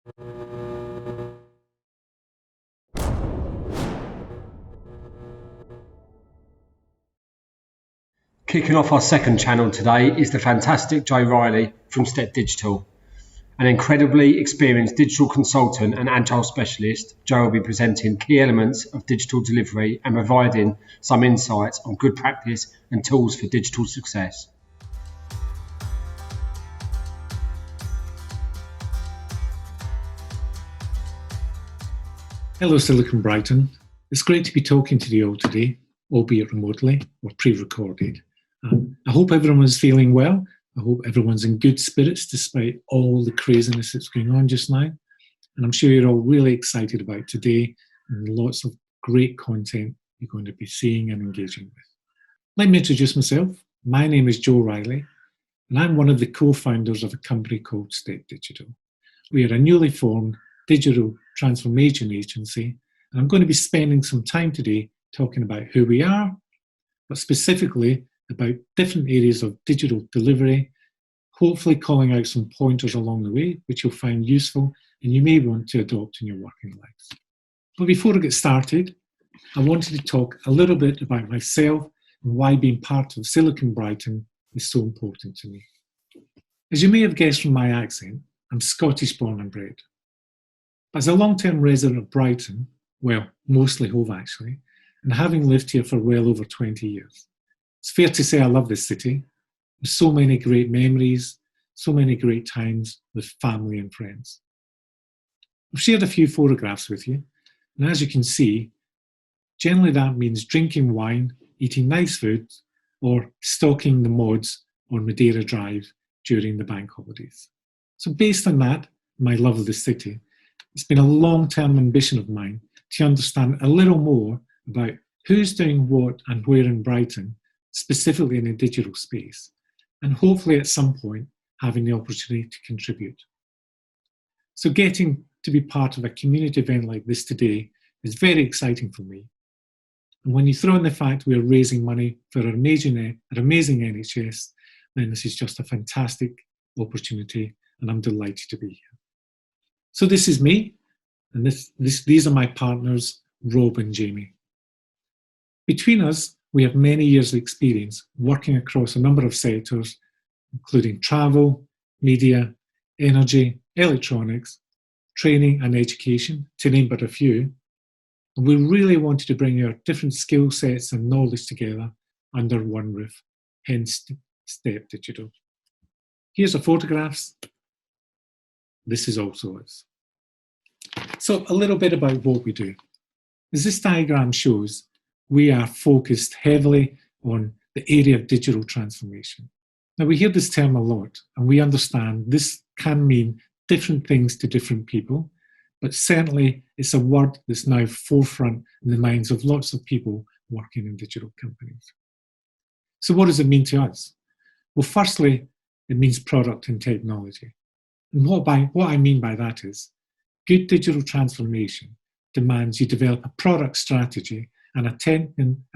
Kicking off our second channel today is the fantastic Joe Reilly from Step Digital. An incredibly experienced digital consultant and agile specialist, Joe will be presenting key elements of digital delivery and providing some insights on good practice and tools for digital success. Hello Silicon Brighton. It's great to be talking to you all today, albeit remotely or pre-recorded. I hope everyone's feeling well. I hope everyone's in good spirits despite all the craziness that's going on just now. And I'm sure you're all really excited about today and lots of great content you're going to be seeing and engaging with. Let me introduce myself. My name is Joe Reilly, and I'm one of the co-founders of a company called Step Digital. We are a newly formed digital transformation agency, and I'm going to be spending some time today talking about who we are, but specifically about different areas of digital delivery, hopefully calling out some pointers along the way, which you'll find useful and you may want to adopt in your working lives. But before I get started, I wanted to talk a little bit about myself and why being part of Silicon Brighton is so important to me. As you may have guessed from my accent, I'm Scottish born and bred. As a long-term resident of Brighton, well, mostly Hove actually, and having lived here for well over 20 years, it's fair to say I love this city. There's so many great memories, so many great times with family and friends. I've shared a few photographs with you, and as you can see, generally that means drinking wine, eating nice food, or stalking the mods on Madeira Drive during the bank holidays. So based on that, my love of the city, it's been a long-term ambition of mine to understand a little more about who's doing what and where in Brighton, specifically in the digital space, and hopefully at some point having the opportunity to contribute. So getting to be part of a community event like this today is very exciting for me. And when you throw in the fact we're raising money for our amazing NHS, then this is just a fantastic opportunity and I'm delighted to be here. So this is me, and these are my partners, Rob and Jamie. Between us, we have many years of experience working across a number of sectors, including travel, media, energy, electronics, training and education, to name but a few. And we really wanted to bring our different skill sets and knowledge together under one roof, hence Step Digital. Here's the photographs. This is also us. So a little bit about what we do. As this diagram shows, we are focused heavily on the area of digital transformation. Now we hear this term a lot, and we understand this can mean different things to different people, but certainly it's a word that's now forefront in the minds of lots of people working in digital companies. So what does it mean to us? Well, firstly, it means product and technology. And what I mean by that is, good digital transformation demands you develop a product strategy and a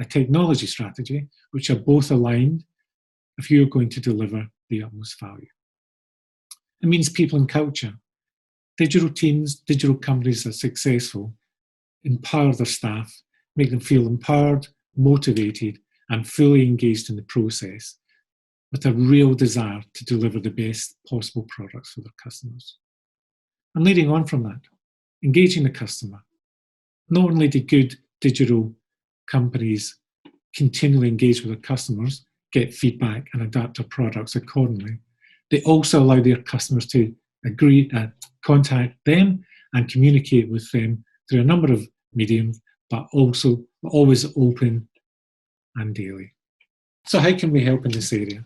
technology strategy, which are both aligned if you're going to deliver the utmost value. It means people and culture. Digital teams, digital companies that are successful empower their staff, make them feel empowered, motivated, and fully engaged in the process with a real desire to deliver the best possible products for their customers. And leading on from that, engaging the customer. Not only do good digital companies continually engage with their customers, get feedback and adapt their products accordingly, they also allow their customers to contact them and communicate with them through a number of mediums, but also always open and daily. So how can we help in this area?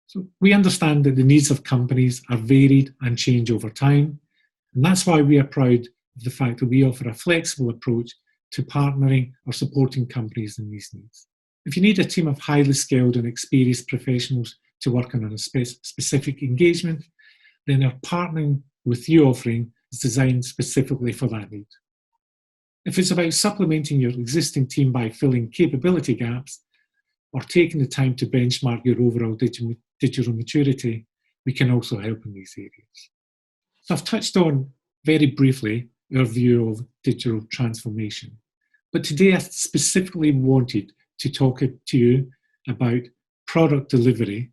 So we understand that the needs of companies are varied and change over time, and that's why we are proud of the fact that we offer a flexible approach to partnering or supporting companies in these needs. If you need a team of highly skilled and experienced professionals to work on a specific engagement, then our partnering with you offering is designed specifically for that need. If it's about supplementing your existing team by filling capability gaps or taking the time to benchmark your overall digital maturity, we can also help in these areas. So I've touched on very briefly our view of digital transformation. But today I specifically wanted to talk to you about product delivery,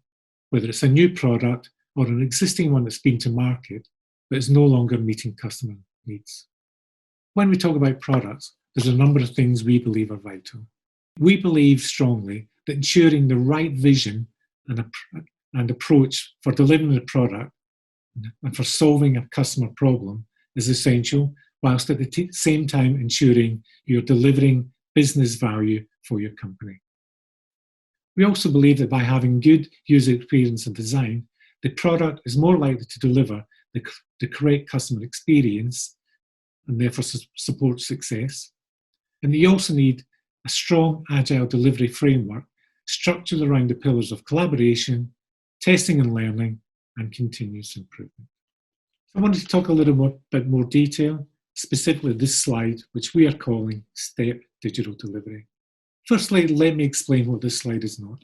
whether it's a new product or an existing one that's been to market but is no longer meeting customer needs. When we talk about products, there's a number of things we believe are vital. We believe strongly that ensuring the right vision and approach for delivering the product and for solving a customer problem is essential, whilst at the same time ensuring you're delivering business value for your company. We also believe that by having good user experience and design, the product is more likely to deliver the correct customer experience and therefore support success. And you also need a strong Agile delivery framework structured around the pillars of collaboration, testing and learning, and continuous improvement. I wanted to talk a little bit more detail, specifically this slide, which we are calling STEP Digital Delivery. Firstly, let me explain what this slide is not.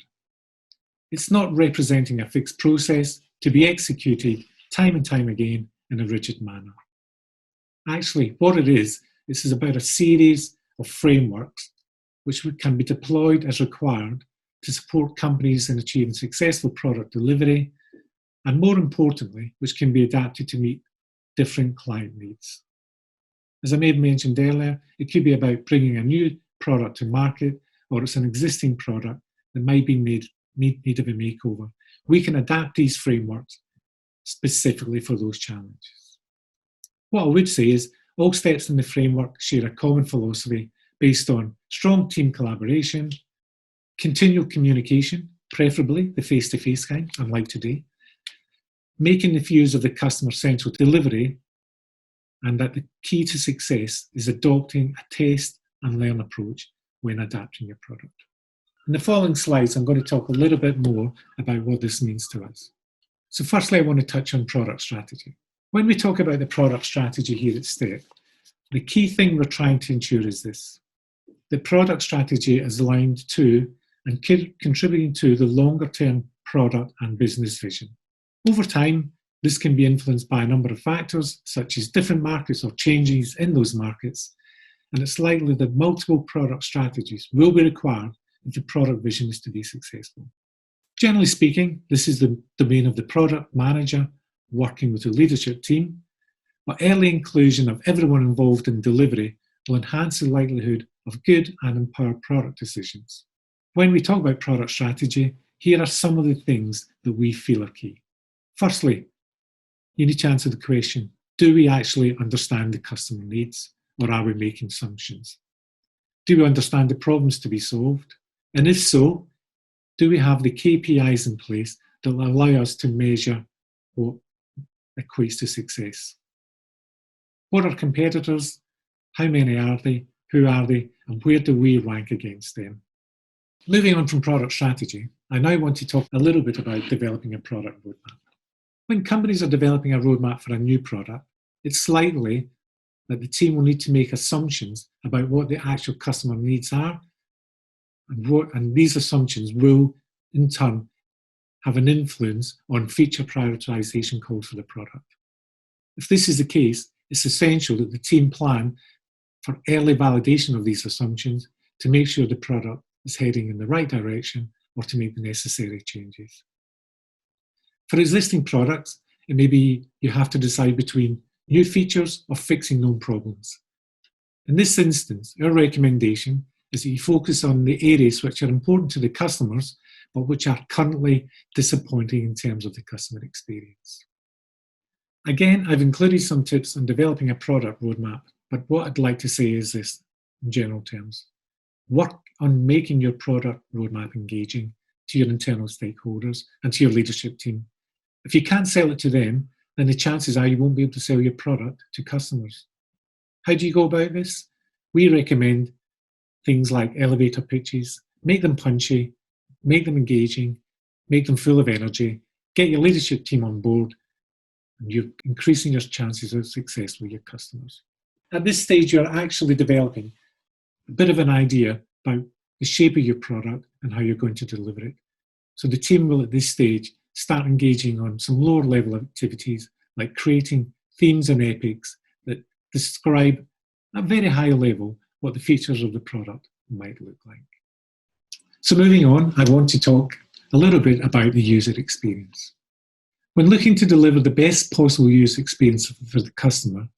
It's not representing a fixed process to be executed time and time again in a rigid manner. Actually, what it is about a series of frameworks which can be deployed as required to support companies in achieving successful product delivery, and more importantly, which can be adapted to meet different client needs. As I may have mentioned earlier, it could be about bringing a new product to market, or it's an existing product that might be need of a makeover. We can adapt these frameworks specifically for those challenges. What I would say is all steps in the framework share a common philosophy based on strong team collaboration, continual communication, preferably the face-to-face kind, unlike today, making the views of the customer central delivery, and that the key to success is adopting a test and learn approach when adapting your product. In the following slides, I'm going to talk a little bit more about what this means to us. So firstly, I want to touch on product strategy. When we talk about the product strategy here at STEP, the key thing we're trying to ensure is this: the product strategy is aligned to and contributing to the longer-term product and business vision. Over time, this can be influenced by a number of factors, such as different markets or changes in those markets, and it's likely that multiple product strategies will be required if the product vision is to be successful. Generally speaking, this is the domain of the product manager working with the leadership team, but early inclusion of everyone involved in delivery will enhance the likelihood of good and empowered product decisions. When we talk about product strategy, here are some of the things that we feel are key. Firstly, you need to answer the question, do we actually understand the customer needs, or are we making assumptions? Do we understand the problems to be solved? And if so, do we have the KPIs in place that will allow us to measure what equates to success? What are competitors? How many are they? Who are they? And where do we rank against them? Moving on from product strategy, I now want to talk a little bit about developing a product roadmap. When companies are developing a roadmap for a new product, it's likely that the team will need to make assumptions about what the actual customer needs are, and these assumptions will, in turn, have an influence on feature prioritization calls for the product. If this is the case, it's essential that the team plan for early validation of these assumptions to make sure the product is heading in the right direction or to make the necessary changes. For existing products, it may be you have to decide between new features or fixing known problems. In this instance, our recommendation is that you focus on the areas which are important to the customers, but which are currently disappointing in terms of the customer experience. Again, I've included some tips on developing a product roadmap, but what I'd like to say is this in general terms. Work on making your product roadmap engaging to your internal stakeholders and to your leadership team. If you can't sell it to them, then the chances are you won't be able to sell your product to customers. How do you go about this? We recommend things like elevator pitches, make them punchy, make them engaging, make them full of energy, get your leadership team on board, and you're increasing your chances of success with your customers. At this stage, you're actually developing a bit of an idea about the shape of your product and how you're going to deliver it. So the team will, at this stage, start engaging on some lower level activities like creating themes and epics describe at a very high level what the features of the product might look like. So moving on, I want to talk a little bit about the user experience. When looking to deliver the best possible user experience for the customer,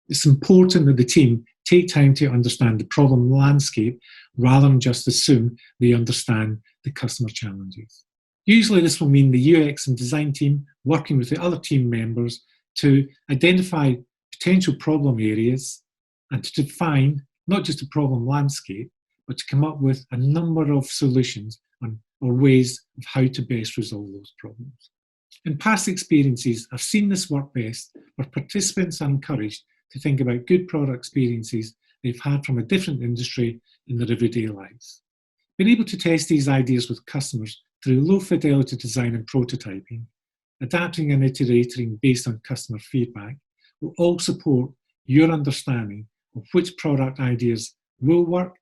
it's important that the team take time to understand the problem landscape rather than just assume they understand the customer challenges. Usually this will mean the UX and design team working with the other team members to identify potential problem areas and to define not just a problem landscape, but to come up with a number of solutions or ways of how to best resolve those problems. In past experiences, I've seen this work best where participants are encouraged to think about good product experiences they've had from a different industry in their everyday lives. Being able to test these ideas with customers through low fidelity design and prototyping, adapting and iterating based on customer feedback, will all support your understanding of which product ideas will work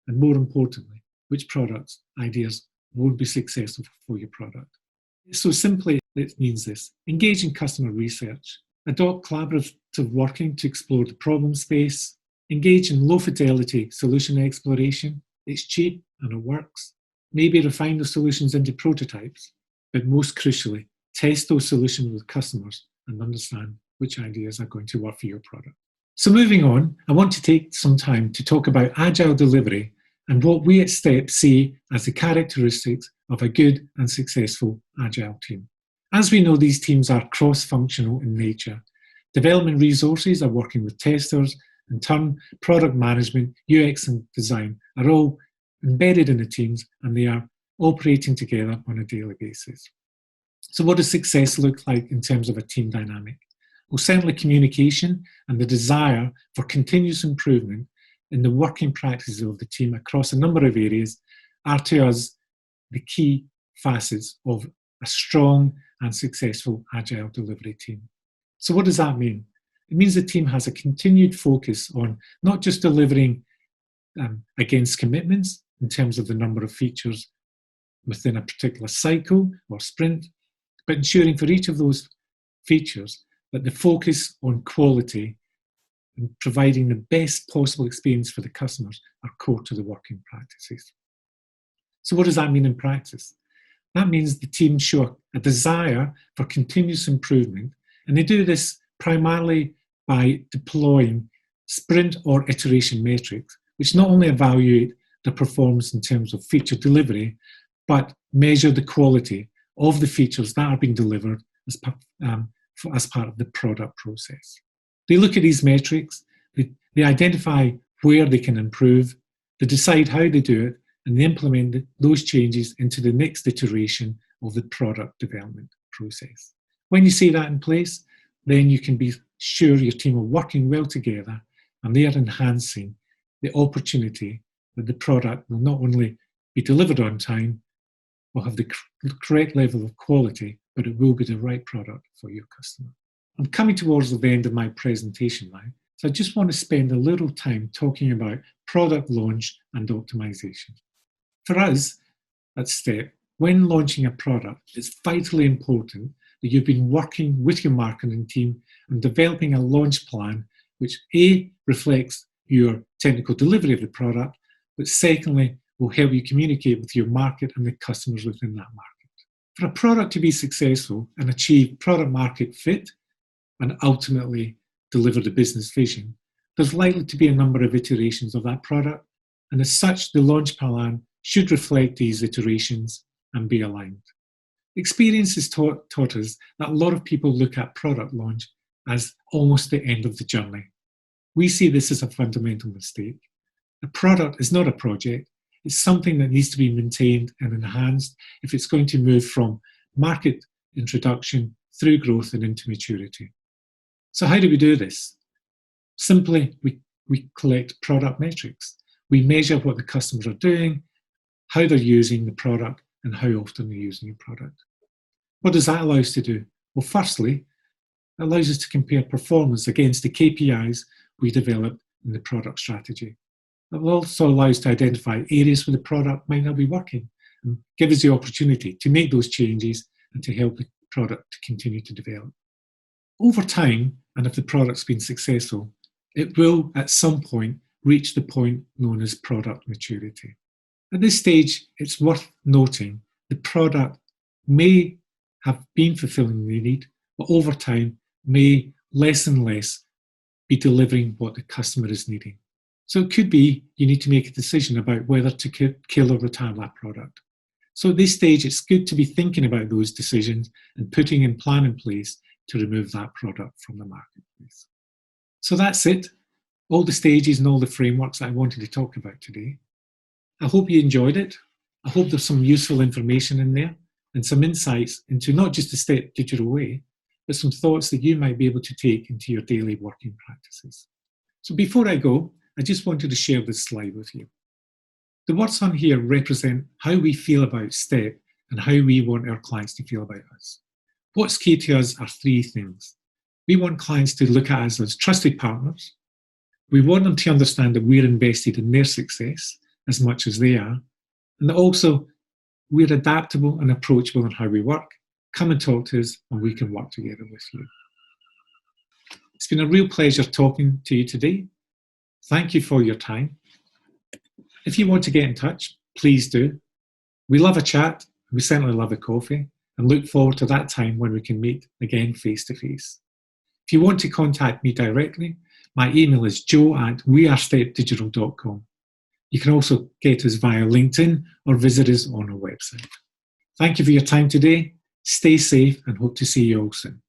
and, more importantly, which product ideas won't be successful for your product. So simply, it means this: engage in customer research, adopt collaborative working to explore the problem space, engage in low fidelity solution exploration. It's cheap and it works. Maybe refine the solutions into prototypes, but most crucially, test those solutions with customers and understand which ideas are going to work for your product. So moving on, I want to take some time to talk about Agile Delivery and what we at STEP see as the characteristics of a good and successful Agile team. As we know, these teams are cross-functional in nature. Development resources are working with testers, in turn, product management, UX and design are all embedded in the teams and they are operating together on a daily basis. So what does success look like in terms of a team dynamic? Well, certainly communication and the desire for continuous improvement in the working practices of the team across a number of areas are to us the key facets of a strong and successful Agile delivery team. So what does that mean? It means the team has a continued focus on not just delivering against commitments in terms of the number of features within a particular cycle or sprint, but ensuring for each of those features that the focus on quality and providing the best possible experience for the customers are core to the working practices. So what does that mean in practice? That means the team show a desire for continuous improvement, and they do this primarily by deploying sprint or iteration metrics, which not only evaluate the performance in terms of feature delivery, but measure the quality of the features that are being delivered as part of the product process. They look at these metrics, they identify where they can improve, they decide how they do it, and they implement those changes into the next iteration of the product development process. When you see that in place, then you can be sure your team are working well together and they are enhancing the opportunity that the product will not only be delivered on time, will have the correct level of quality, but it will be the right product for your customer. I'm coming towards the end of my presentation now, so I just want to spend a little time talking about product launch and optimization. For us at STEP, when launching a product, it's vitally important that you've been working with your marketing team and developing a launch plan which A, reflects your technical delivery of the product, but secondly, will help you communicate with your market and the customers within that market. For a product to be successful and achieve product market fit and ultimately deliver the business vision, there's likely to be a number of iterations of that product, and as such, the launch plan should reflect these iterations and be aligned. Experience has taught us that a lot of people look at product launch as almost the end of the journey. We see this as a fundamental mistake. A product is not a project. It's something that needs to be maintained and enhanced if it's going to move from market introduction through growth and into maturity. So how do we do this? Simply, we collect product metrics. We measure what the customers are doing, how they're using the product, and how often they're using the product. What does that allow us to do? Well, firstly, it allows us to compare performance against the KPIs we developed in the product strategy. It will also allow us to identify areas where the product might not be working and give us the opportunity to make those changes and to help the product to continue to develop. Over time, and if the product's been successful, It will, at some point, reach the point known as product maturity. At this stage, it's worth noting the product may have been fulfilling the need, but over time may less and less be delivering what the customer is needing. So it could be you need to make a decision about whether to kill or retire that product. So at this stage, it's good to be thinking about those decisions and putting a plan in place to remove that product from the marketplace. So that's it. All the stages and all the frameworks that I wanted to talk about today. I hope you enjoyed it. I hope there's some useful information in there and some insights into not just the STEP digital way, but some thoughts that you might be able to take into your daily working practices. So before I go, I just wanted to share this slide with you. The words on here represent how we feel about STEP and how we want our clients to feel about us. What's key to us are three things. We want clients to look at us as trusted partners. We want them to understand that we're invested in their success as much as they are, and that also we're adaptable and approachable in how we work. Come and talk to us and we can work together with you. It's been a real pleasure talking to you today. Thank you for your time. If you want to get in touch, please do. We love a chat, we certainly love a coffee, and look forward to that time when we can meet again face to face. If you want to contact me directly, my email is joe@wearestepdigital.com. You can also get us via LinkedIn or visit us on our website. Thank you for your time today. Stay safe and hope to see you all soon.